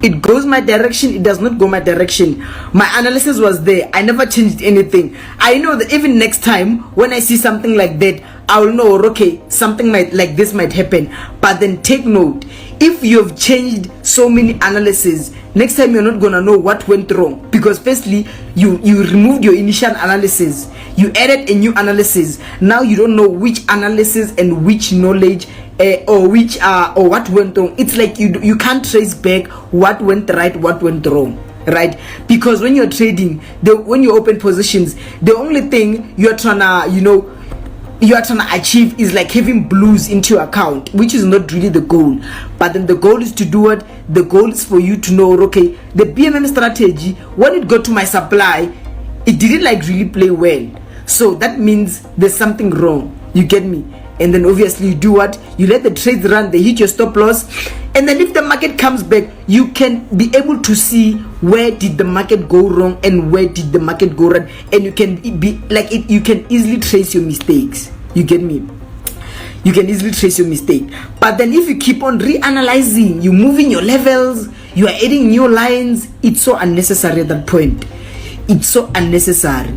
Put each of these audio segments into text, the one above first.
it goes my direction, it does not go my direction. My analysis was there. I never changed anything. I know that even next time when I see something like that, I will know, okay, something like this might happen. But then take note, if you've changed so many analyses, next time you're not gonna know what went wrong, because firstly you removed your initial analysis, you added a new analysis. Now you don't know which analysis and which knowledge or what went wrong. It's like you can't trace back what went right, what went wrong, right? Because when you're trading, when you open positions, the only thing you're trying to achieve is like having blues into your account, which is not really the goal. But then the goal is to do what? The goal is for you to know, okay, the BMM strategy, when it got to my supply, it didn't like really play well. So that means there's something wrong. You get me? And then obviously you do what? You let the trades run, they hit your stop loss. And then if the market comes back, you can be able to see where did the market go wrong and where did the market go right. And you can be like it, you can easily trace your mistakes. You get me? You can easily trace your mistake. But then if you keep on reanalyzing, you're moving your levels, you are adding new lines, it's so unnecessary at that point. It's so unnecessary.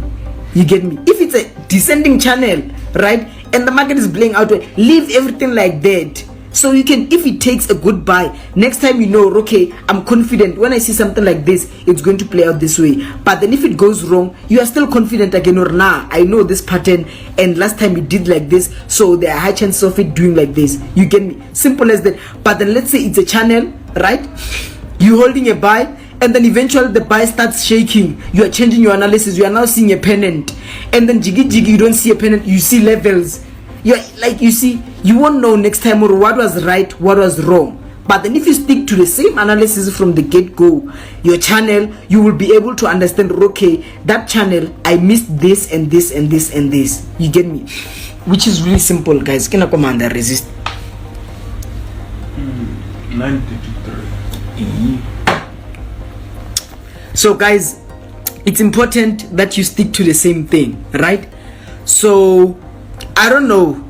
You get me? If it's a descending channel, right, and the market is playing out, leave everything like that. So you can, if it takes a good buy, next time you know, okay, I'm confident when I see something like this, it's going to play out this way. But then if it goes wrong, you are still confident again, or nah, I know this pattern and last time it did like this, so there are high chances of it doing like this. You get me? Simple as that. But then let's say it's a channel, right? You holding a buy, and then eventually the buy starts shaking. You are changing your analysis. You are now seeing a pennant, and then jiggy, you don't see a pennant. You see levels. You're like, you see, you won't know next time or what was right, what was wrong. But then if you stick to the same analysis from the get-go, your channel, you will be able to understand, okay, that channel, I missed this and this and this and this. You get me? Which is really simple, guys. Can I command and resist? 953. So guys, it's important that you stick to the same thing, right? So I don't know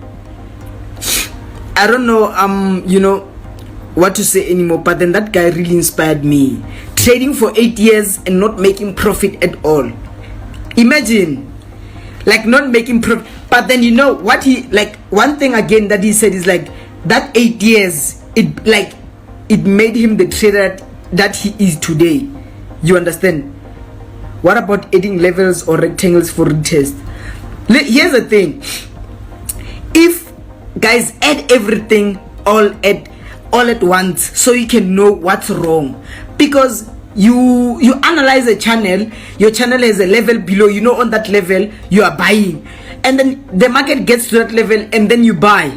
what to say anymore, but then that guy really inspired me. Trading for 8 years and not making profit at all. Imagine, like, not making profit. But then you know what he, like, one thing again that he said is like, that 8 years, it made him the trader that he is today. You understand? What about adding levels or rectangles for retest? Here's the thing. If guys, add everything all at once, so you can know what's wrong. Because you analyze a channel, your channel has a level below, you know, on that level you are buying, and then the market gets to that level and then you buy,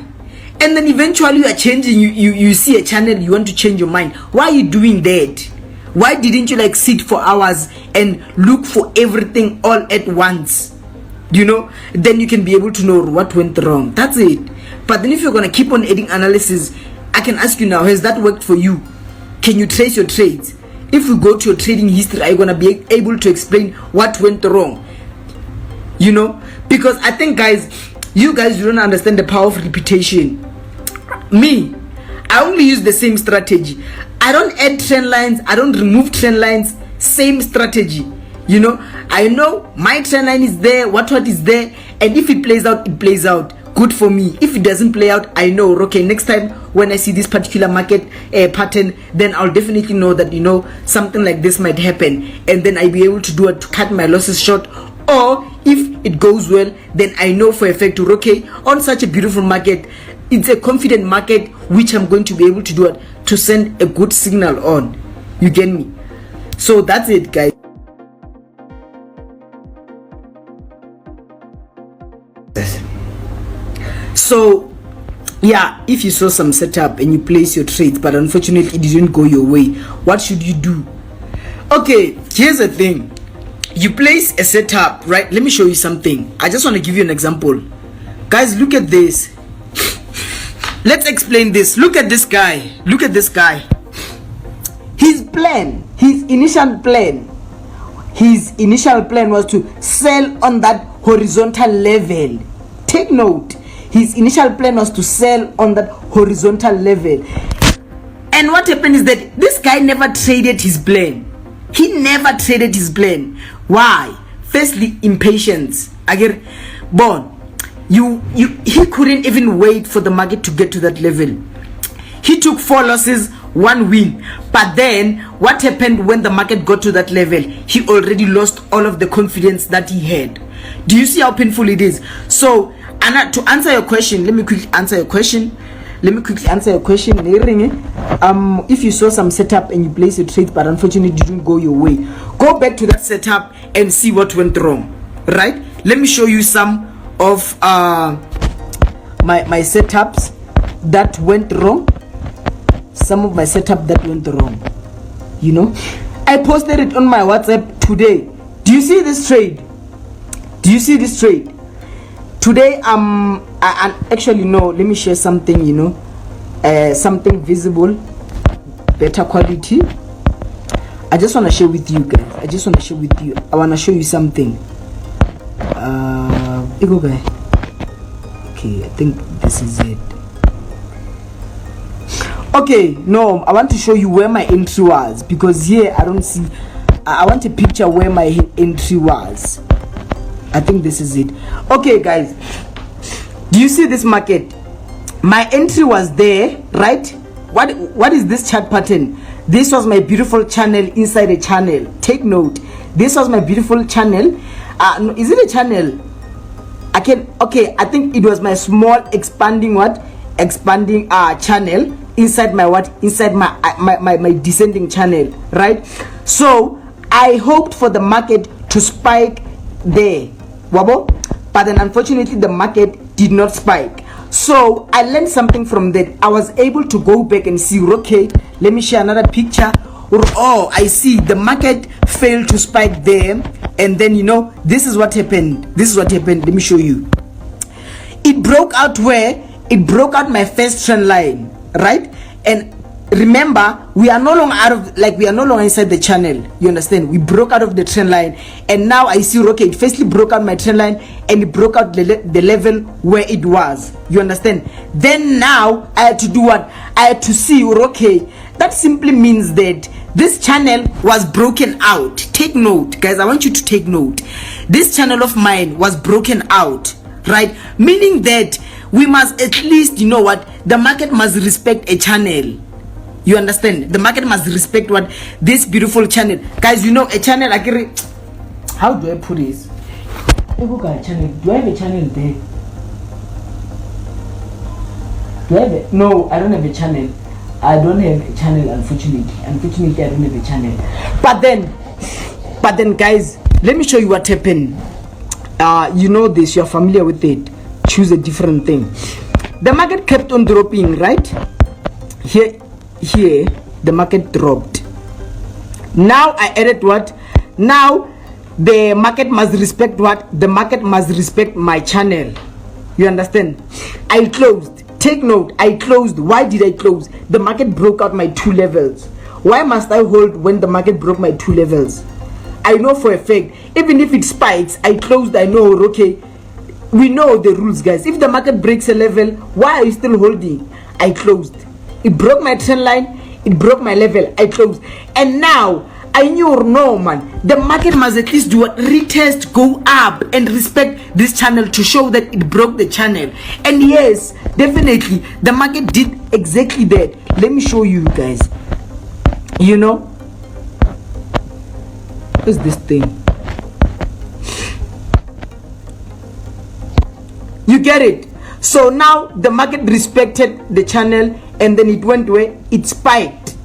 and then eventually you are changing. You see a channel, you want to change your mind. Why are you doing that? Why didn't you like sit for hours and look for everything all at once? You know, then you can be able to know what went wrong. That's it. But then if you're gonna keep on adding analysis, I can ask you now, has that worked for you? Can you trace your trades? If you go to your trading history, are you gonna be able to explain what went wrong? You know, because I think, guys, you guys don't understand the power of repetition. Me, I only use the same strategy. I don't add trend lines, I don't remove trend lines. Same strategy. You know, I know my trend line is there, what is there, and if it plays out, it plays out. Good for me. If it doesn't play out, I know, okay, next time when I see this particular market pattern, then I'll definitely know that, you know, something like this might happen, and then I'll be able to do it to cut my losses short. Or if it goes well, then I know for a fact, okay, on such a beautiful market, it's a confident market, which I'm going to be able to do it to send a good signal on. You get me? So that's it, guys. So yeah, if you saw some setup and you place your trades, but unfortunately it didn't go your way, what should you do? Okay, here's the thing. You place a setup, right? Let me show you something. I just want to give you an example. Guys, look at this. Let's explain this. Look at this guy. Look at this guy. His plan, his initial plan was to sell on that horizontal level. Take note. His initial plan was to sell on that horizontal level. And what happened is that this guy never traded his plan. He never traded his plan. Why? Firstly, impatience. Again, he couldn't even wait for the market to get to that level. He took 4 losses, 1 win. But then what happened when the market got to that level? He already lost all of the confidence that he had. Do you see how painful it is? So, Anna, to answer your question, let me quickly answer your question. If you saw some setup and you placed a trade but unfortunately it didn't go your way, go back to that setup and see what went wrong. Right? Let me show you some of my setups that went wrong. Some of my setup that went wrong. You know, I posted it on my WhatsApp today. Do you see this trade? Today, actually no, let me share something, you know, something visible, better quality. I just want to share with you guys. I want to show you something. Okay, I think this is it. Okay, no, I want to show you where my entry was, because here I don't see. I want a picture where my entry was. I think this is it. Okay, guys, do you see this market? My entry was there, right? What is this chart pattern? This was my beautiful channel inside a channel. Take note, this was my beautiful channel. Is it a channel? I think it was my small expanding channel inside my descending channel, right? So I hoped for the market to spike there, wabo, but then unfortunately the market did not spike. So I learned something from that. I was able to go back and see, okay, let me share another picture. Oh, I see the market failed to spike there, and then, you know, this is what happened. Let me show you. It broke out my first trend line, right? And remember, we are no longer inside the channel. You understand? We broke out of the trend line, and now I see, okay, it firstly broke out my trend line and it broke out the level where it was. You understand? Then now I had to do what? I had to see, okay, that simply means that this channel was broken out. Take note, guys, I want you to take note. This channel of mine was broken out, right? Meaning that we must at least, you know what, the market must respect a channel. You understand? The market must respect what? This beautiful channel. Guys, you know, a channel, how do I put this? Do I have a channel there? No, I don't have a channel. I don't have a channel, unfortunately. I don't have a channel. But then, guys, let me show you what happened. You know this, you're familiar with it. Choose a different thing. The market kept on dropping, right? Here the market dropped. Now I added what? Now the market must respect what? The market must respect my channel. You understand? I closed. Take note, I closed. Why did I close? The market broke out my 2 levels. Why must I hold when the market broke my 2 levels? I know for a fact, even if it spikes, I closed. I know, okay, we know the rules, guys. If the market breaks a level, why are you still holding? I closed. It broke my trend line, it broke my level, I closed. And now I knew, no man, the market must at least do a retest, go up and respect this channel to show that it broke the channel. And yes, definitely the market did exactly that. Let me show you guys. You know, what's this thing? You get it? So now the market respected the channel, and then it went where it spiked.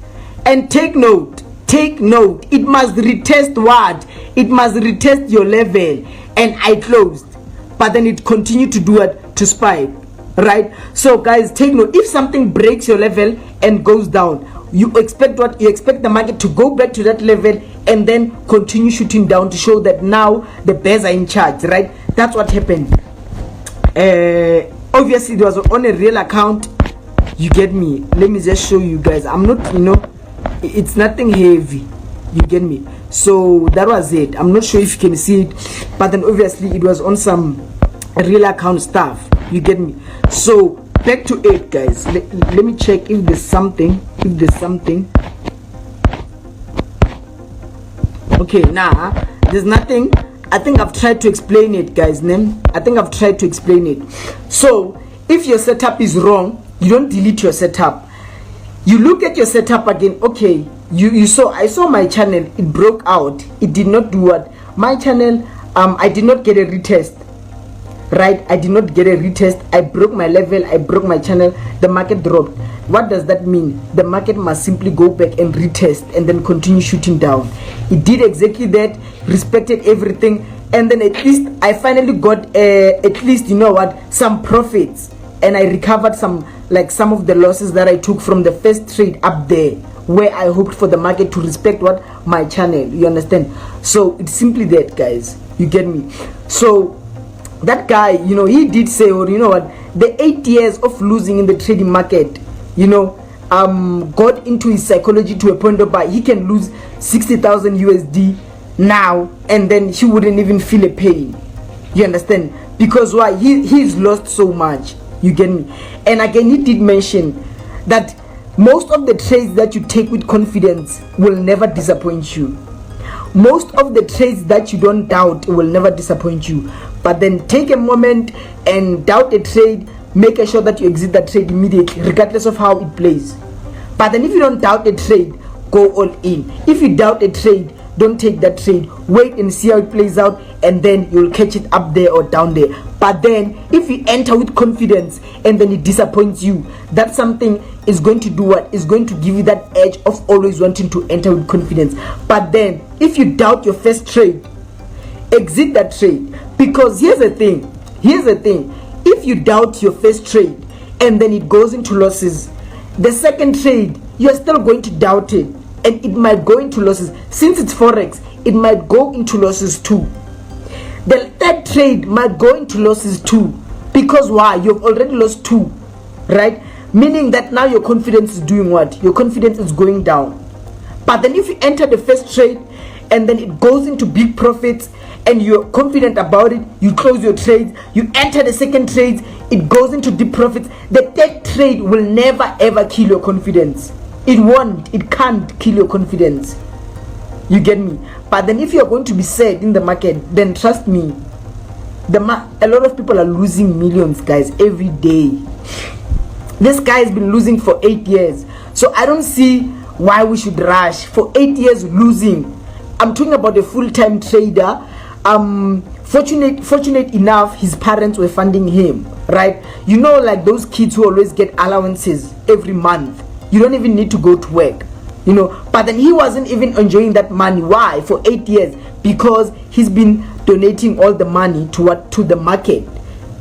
And take note, it must retest what? It must retest your level. And I closed, but then it continued to do it, to spike, right? So guys, take note, if something breaks your level and goes down, you expect what? You expect the market to go back to that level and then continue shooting down to show that now the bears are in charge, right? That's what happened. Obviously it was on a real account. You get me? Let me just show you guys. I'm not, you know, it's nothing heavy. You get me? So that was it. I'm not sure if you can see it, but then obviously it was on some real account stuff. You get me? So back to it, guys. Let me check if there's something. Okay, nah, there's nothing. I think I've tried to explain it, guys. So if your setup is wrong, you don't delete your setup. You look at your setup again. Okay, I saw my channel, it broke out. It did not do what? My channel, I did not get a retest. Right, I did not get a retest. I broke my level, I broke my channel, the market dropped. What does that mean? The market must simply go back and retest and then continue shooting down. It did exactly that, respected everything, and then at least I finally got at least, you know what, some profits, and I recovered some of the losses that I took from the first trade up there, where I hoped for the market to respect what? My channel. You understand? So it's simply that, guys. You get me? So that guy, you know, he did say, or you know what, the 8 years of losing in the trading market, you know, got into his psychology to a point whereby he can lose 60,000 USD now, and then he wouldn't even feel a pain. You understand? Because why? He's lost so much. You get me? And again, he did mention that most of the trades that you take with confidence will never disappoint you. Most of the trades that you don't doubt will never disappoint you. But then take a moment and doubt a trade, make sure that you exit that trade immediately, regardless of how it plays. But then if you don't doubt a trade, go all in. If you doubt a trade, don't take that trade. Wait and see how it plays out, and then you'll catch it up there or down there. But then if you enter with confidence and then it disappoints you, that something is going to do what? Is going to give you that edge of always wanting to enter with confidence. But then if you doubt your first trade, exit that trade. Because here's the thing, if you doubt your first trade and then it goes into losses, the second trade, you're still going to doubt it, and it might go into losses. Since it's forex, it might go into losses too. The third trade might go into losses too. Because why? You've already lost two, right? Meaning that now your confidence is doing what? Your confidence is going down. But then if you enter the first trade and then it goes into big profits and you're confident about it, you close your trades, you enter the second trade, it goes into deep profits, the third trade will never ever kill your confidence. It won't, it can't kill your confidence. You get me? But then if you're going to be sad in the market, then trust me, a lot of people are losing millions, guys, every day. This guy has been losing for 8 years. So I don't see why we should rush. For 8 years losing. I'm talking about a full-time trader. Fortunate enough, his parents were funding him, right? You know, like those kids who always get allowances every month. You don't even need to go to work, you know. But then he wasn't even enjoying that money. Why? For 8 years. Because he's been donating all the money to the market,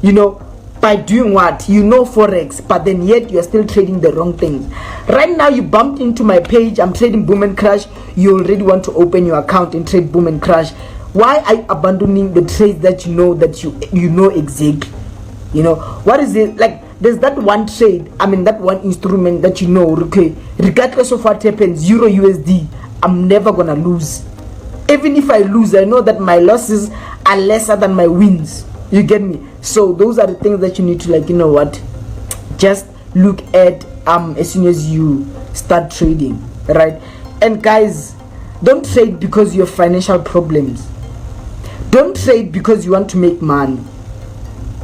you know, by doing what? You know, forex, but then yet you're still trading the wrong things. Right now you bumped into my page, I'm trading boom and crash. You already want to open your account and trade boom and crash. Why are you abandoning the trades that you know exactly? You know, what is it like? There's that one trade, that one instrument that you know, okay, regardless of what happens, Euro USD, I'm never gonna lose. Even if I lose, I know that my losses are lesser than my wins. You get me? So those are the things that you need to, like, you know what, just look at as soon as you start trading, right? And guys, don't trade because you have financial problems. Don't trade because you want to make money.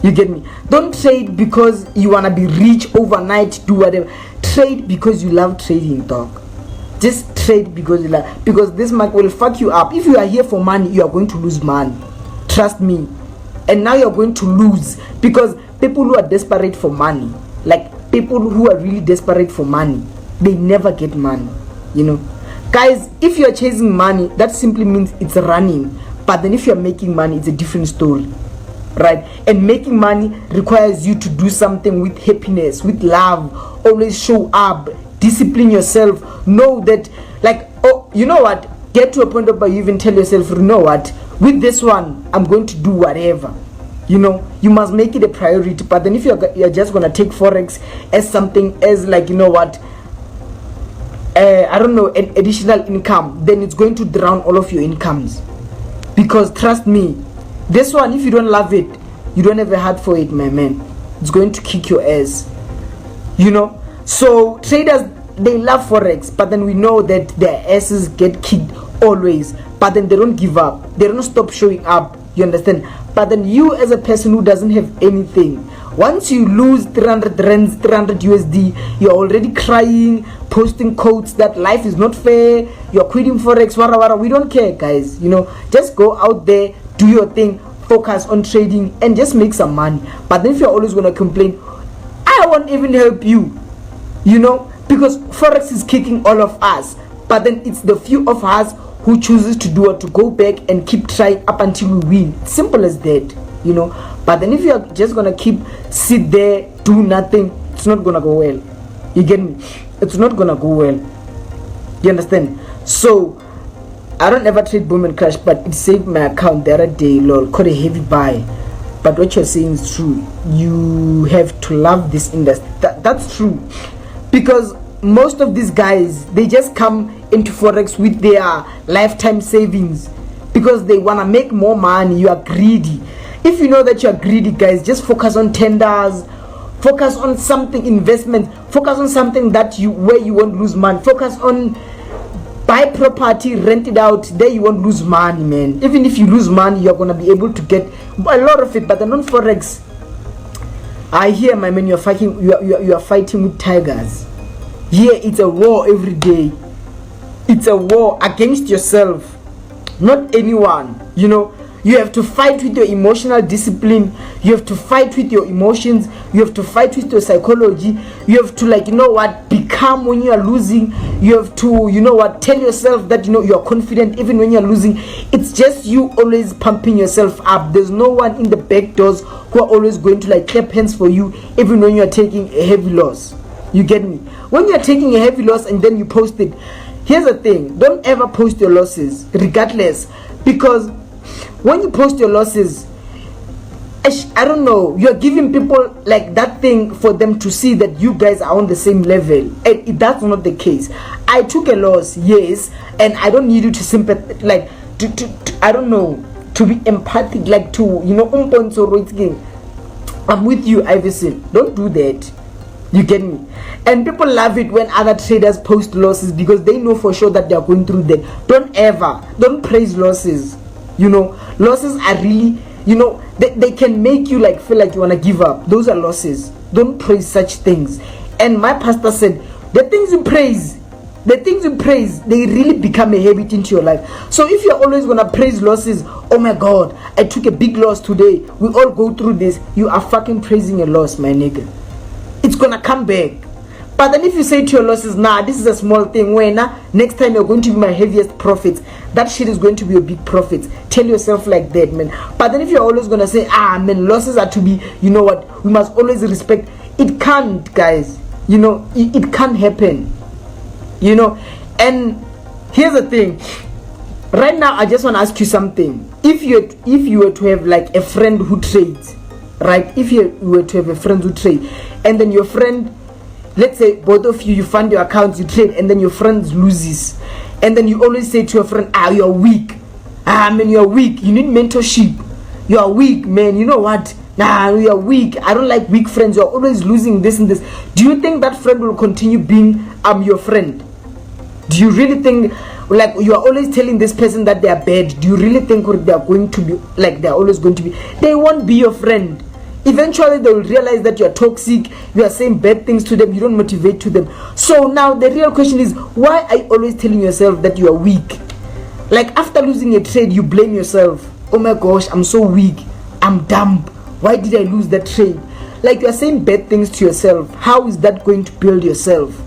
You get me? Don't trade because you want to be rich overnight, do whatever. Trade because you love trading, dog. Just trade because you love, because this market will fuck you up. If you are here for money, you are going to lose money. Trust me. And now you're going to lose, because people who are desperate for money, like people who are really desperate for money, they never get money, you know. Guys, if you're chasing money, that simply means it's running. But then if you're making money, it's a different story, right? And making money requires you to do something with happiness, with love. Always show up, discipline yourself. Know that, like, oh, you know what, get to a point where you even tell yourself, you know what, with this one I'm going to do whatever. You know, you must make it a priority. But then if you're just gonna take forex as something, as like, you know what, I don't know, an additional income, then it's going to drown all of your incomes. Because trust me, this one, if you don't love it, you don't have a heart for it, my man, it's going to kick your ass. you know. So traders, they love forex, but then we know that their asses get kicked always, but then they don't give up, they don't stop showing up, you understand. But then you, as a person who doesn't have anything, once you lose 300 rands, 300 USD, you're already crying, posting quotes that life is not fair, you're quitting forex, wara. We don't care, guys, you know. Just go out there, do your thing, focus on trading, and just make some money. But then if you're always gonna complain, I won't even help you, you know, because forex is kicking all of us, but then it's the few of us who chooses to do it, to go back and keep trying up until we win. Simple as that, you know. But then if you're just gonna keep sit there, do nothing, it's not gonna go well. You get me? It's not gonna go well. You understand? So I don't ever trade boom and crash, but it saved my account the other day, lol. Caught a heavy buy. But what you're saying is true. You have to love this industry. That's true, because most of these guys, they just come into forex with their lifetime savings because they want to make more money. You are greedy. If you know that you are greedy, guys, just focus on tenders, focus on something, investment, focus on something that where you won't lose money. Focus on buy property, rent it out, there you won't lose money, man. Even if you lose money, you're gonna be able to get a lot of it. But then on forex, I hear, my man, you're fighting with tigers. Here it's a war every day. It's a war against yourself, not anyone, you know. You have to fight with your emotional discipline, you have to fight with your emotions, you have to fight with your psychology, you have to, like, you know what, become when you are losing. You have to, you know what, tell yourself that, you know, you are confident even when you are losing. It's just you always pumping yourself up. There's no one in the back doors who are always going to, like, clap hands for you even when you are taking a heavy loss. You get me? When you are taking a heavy loss and then you post it, here's the thing, don't ever post your losses regardless, because when you post your losses, I don't know, you're giving people like that thing for them to see that you guys are on the same level, and that's not the case. I took a loss, yes, and I don't need you to sympathize, like to I don't know, to be empathic, like to, you know, I'm with you, Iverson. Don't do that. You get me? And people love it when other traders post losses because they know for sure that they are going through that. Don't praise losses. You know, losses are really, you know, they can make you like feel like you want to give up. Those are losses. Don't praise such things. And my pastor said, the things you praise, they really become a habit into your life. So if you're always going to praise losses, oh my God, I took a big loss today, we all go through this, you are fucking praising a loss, my nigga. It's going to come back. But then if you say to your losses, nah, this is a small thing, when next time you're going to be my heaviest profits, that shit is going to be a big profit. Tell yourself like that, man. But then if you're always going to say, man, losses are to be, you know what, we must always respect. It can't, guys. You know, it can't happen. You know, and here's the thing. Right now, I just want to ask you something. If you were to have like a friend who trades, right? If you were to have a friend who trades, and then your friend, let's say both of you fund your accounts, you trade, and then your friend loses, and then you always say to your friend, you're weak, man, you're weak, you need mentorship, you're weak, man, you know what, you're weak, I don't like weak friends, you're always losing this and this. Do you think that friend will continue being your friend? Do you really think, like, you are always telling this person that they are bad? Do you really think they are going to be like, they're always going to be? They won't be your friend. Eventually they will realize that you are toxic, you are saying bad things to them, you don't motivate to them. So now the real question is, why are you always telling yourself that you are weak? Like, after losing a trade, you blame yourself. Oh my gosh, I'm so weak, I'm dumb, why did I lose that trade? Like, you are saying bad things to yourself. How is that going to build yourself?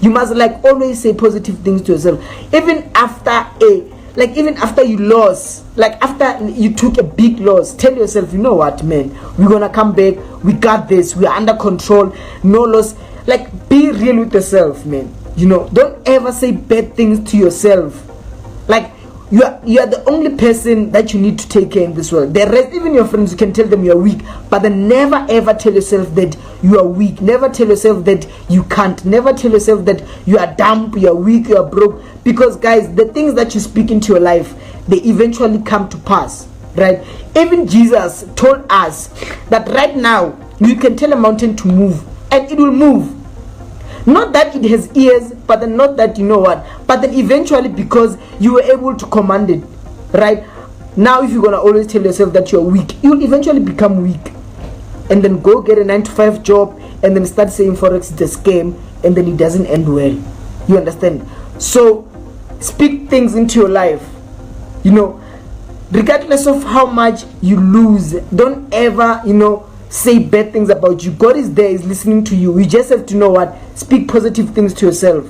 You must, like, always say positive things to yourself. Even after you lost, like after you took a big loss, tell yourself, you know what, man, we're gonna come back, we got this, we're under control, no loss. Like, be real with yourself, man. You know, don't ever say bad things to yourself. Like, you are the only person that you need to take care in this world. The rest, even your friends, you can tell them you are weak, but then never ever tell yourself that you are weak. Never tell yourself that you can't. Never tell yourself that you are dumb, you are weak, you are broke. Because, guys, the things that you speak into your life, they eventually come to pass, right? Even Jesus told us that right now you can tell a mountain to move and it will move. Not that it has ears, but then not that you know what, but then eventually, because you were able to command it, right? Now if you're gonna always tell yourself that you're weak, you'll eventually become weak, and then go get a 9-to-5 job and then start saying Forex is a scam, and then it doesn't end well. You understand? So speak things into your life, you know, regardless of how much you lose. Don't ever, you know, say bad things about you. God is there, is listening to you. You just have to know what, speak positive things to yourself,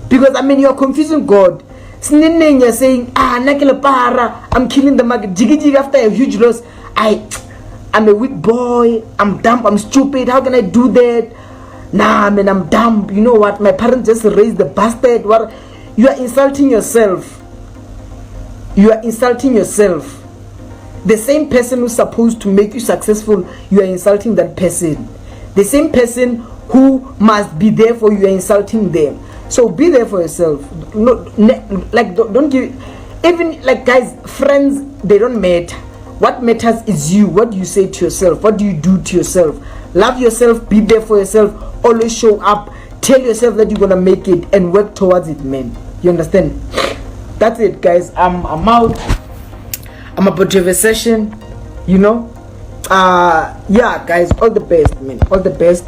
because I mean, you're confusing God. You're saying, I'm killing the market, jiggy after a huge loss. I'm a weak boy, I'm dumb, I'm stupid, how can I do that? Nah man, I'm dumb. You know what, my parents just raised the bastard. What? You are insulting yourself. You are insulting yourself. The same person who's supposed to make you successful, you are insulting that person. The same person who must be there for you, you are insulting them. So be there for yourself. Don't give, even like, guys, friends, they don't matter. What matters is you. What do you say to yourself? What do you do to yourself? Love yourself, be there for yourself, always show up, tell yourself that you're gonna make it, and work towards it, man. You understand? That's it, guys. I'm out. I'm about to have a session, you know. Yeah, guys, all the best, man. All the best.